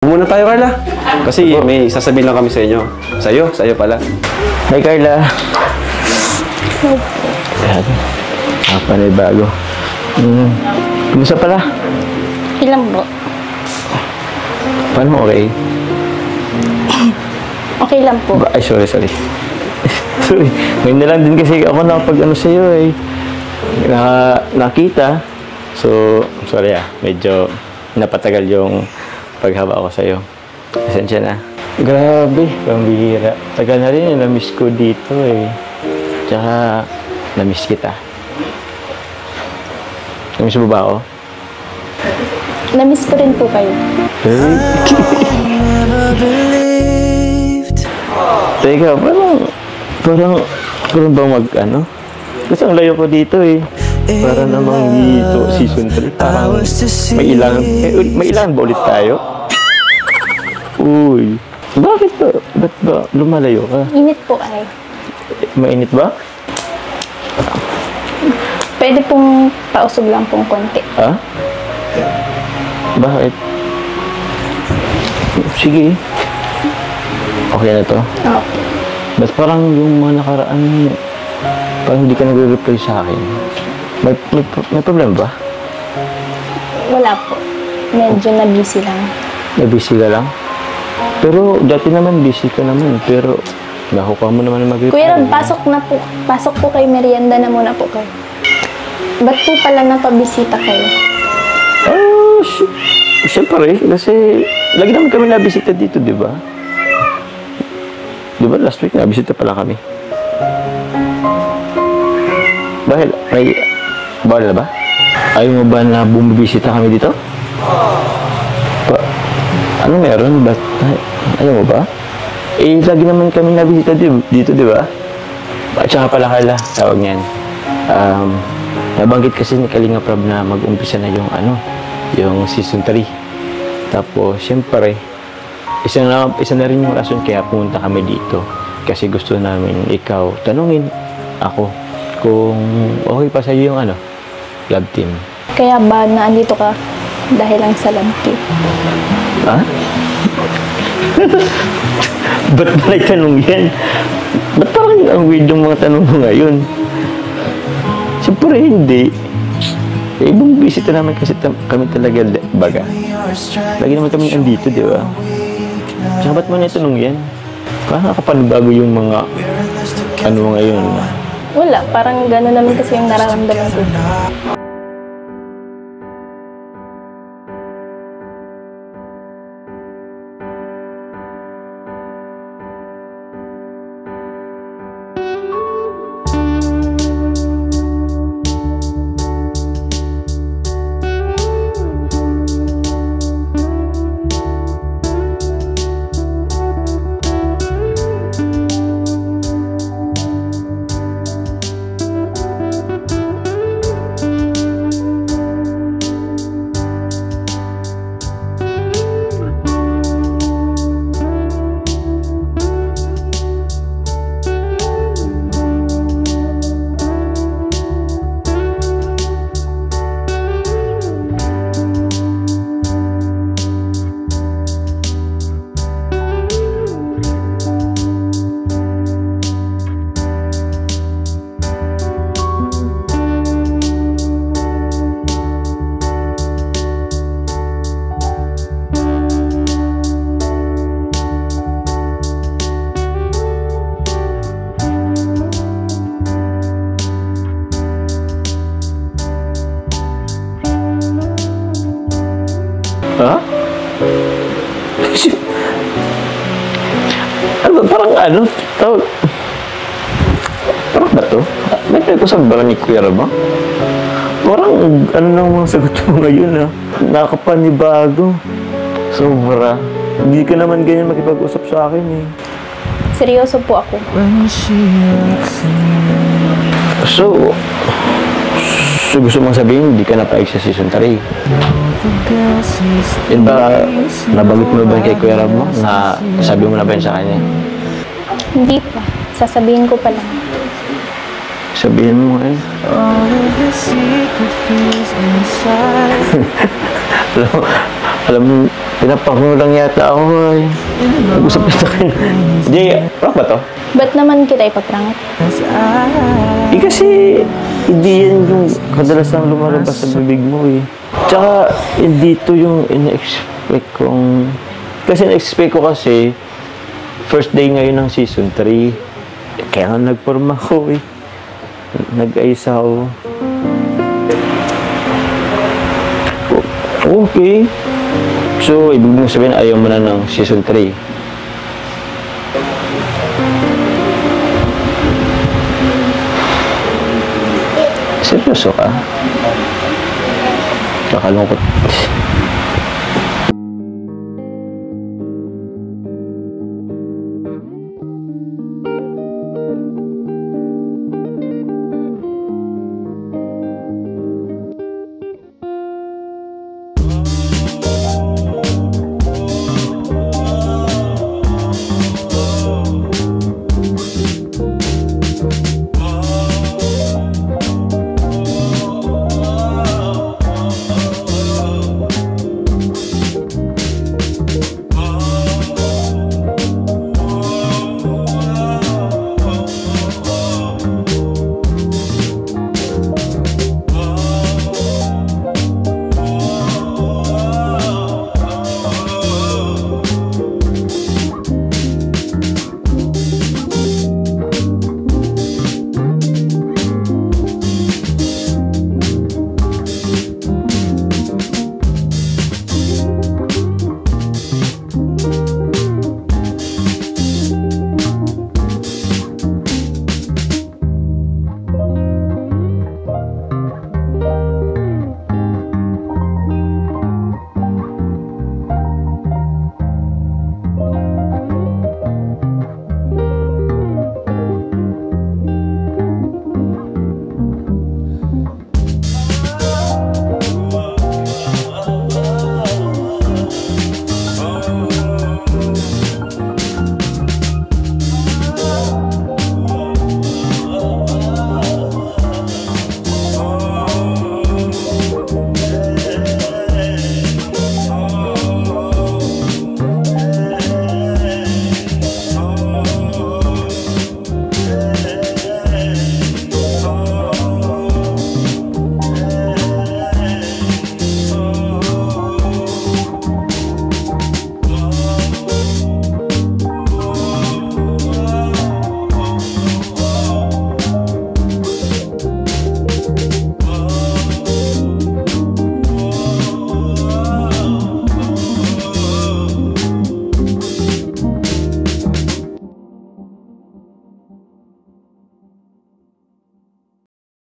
Muna tayo, Carla. Kasi may sasabihin lang kami sa inyo. Sa'yo pala. Hi, Carla. Ayan. Panay bago. Kumusta pala? Ilan po? Paano okay? Okay lang po. Ay, sorry. Sorry. Ngayon na lang din kasi ako nakapag-ano sa'yo eh. Nakita. So, sorry medyo napatagal yung paghawa ko sa'yo. Pasensya na. Grabe, pambihira. Tagal na rin yung na-miss ko dito eh. Tsaka, na-miss kita. Na-miss mo ba ako? Na-miss ko rin po kayo. Teka, parang bang Kasi ang layo ko dito eh. Para namang dito, season 3, parang may ilangan ba ulit tayo? Uy, bakit ba? Ba't ba lumalayo ka? Init po ay. Mainit ba? Pwede pong pausog lang pong konti. Ha? Bakit? Sige. Okay na to? Oo. Ba't parang yung mga nakaraan, parang hindi ka nagre-reply sa akin? May problema ba? Wala po. Medyo na-busy lang. Busy ka lang? Pero dati naman busy ka naman. Pero nakuha mo naman mag-reply. Kuya Rob, pasok na po. Pasok po kay merienda na muna po kayo. Ba't po pala napabisita kayo? Siyempre, kasi lagi naman kami nabisita dito, di ba? Di ba last week nabisita pala kami? Dahil, bawal na ba? Ayaw mo ba na bumibisita kami dito? Ano meron? Ba't ayaw mo ba? Lagi naman kami nabisita dito, di ba? At saka pala, Carla, tawag niyan. Nabanggit kasi ni Kalinga Prab na mag-umpisa na yung season 3. Tapos, siyempre, isa na rin yung rason kaya pumunta kami dito. Kasi gusto namin ikaw tanungin ako kung okay pa sa'yo yung love team. Kaya ba naandito ka dahil lang sa love team? Ha? Ba't ba tanong yan? Ba't parang ang weird yung mga tanong mo ngayon? Siyempre hindi. Ibang bisita naman kasi kami talaga baga. Lagi naman kami andito, di ba? Tsaka ba't mo natanong yan? Parang nakapanibago yung mga ngayon. Wala. Parang gano'n naman kasi yung nararamdaman ko. Ha? Parang tawag. Parang ba to? May nagkusap ba ni Kuya Rob? Parang nang mga sagot mo ngayon nakakapanibago. Sobra. Hindi ka naman ganyan makipag-usap sa akin eh. Seryoso po ako. So gusto mong sabihin, hindi ka napaig sa season 3? Yun ba, nabanggit mo ba kay Kuya Rob mo? Na sabi mo na ba yun sa kanya? Hindi pa. Sasabihin ko pa lang. Sabihin mo ngayon. Alam mo, pinapangulo lang yata ako ay. Nag-usap na tayo. Jay, prank ba to? Ba't naman kita ipaprank? Eh kasi, hindi yan yung kadalasang lumalabas sa bibig mo eh. Tsaka, hindi to yung ina-expect kong... Kasi na-expect ko kasi, first day ngayon ng season 3. Kaya nga nagporma ko eh. Nag-ayos ako. Okay. So, ibig mong sabihin, ayaw mo na ng season 3. Seryoso ka? Nakalungkot.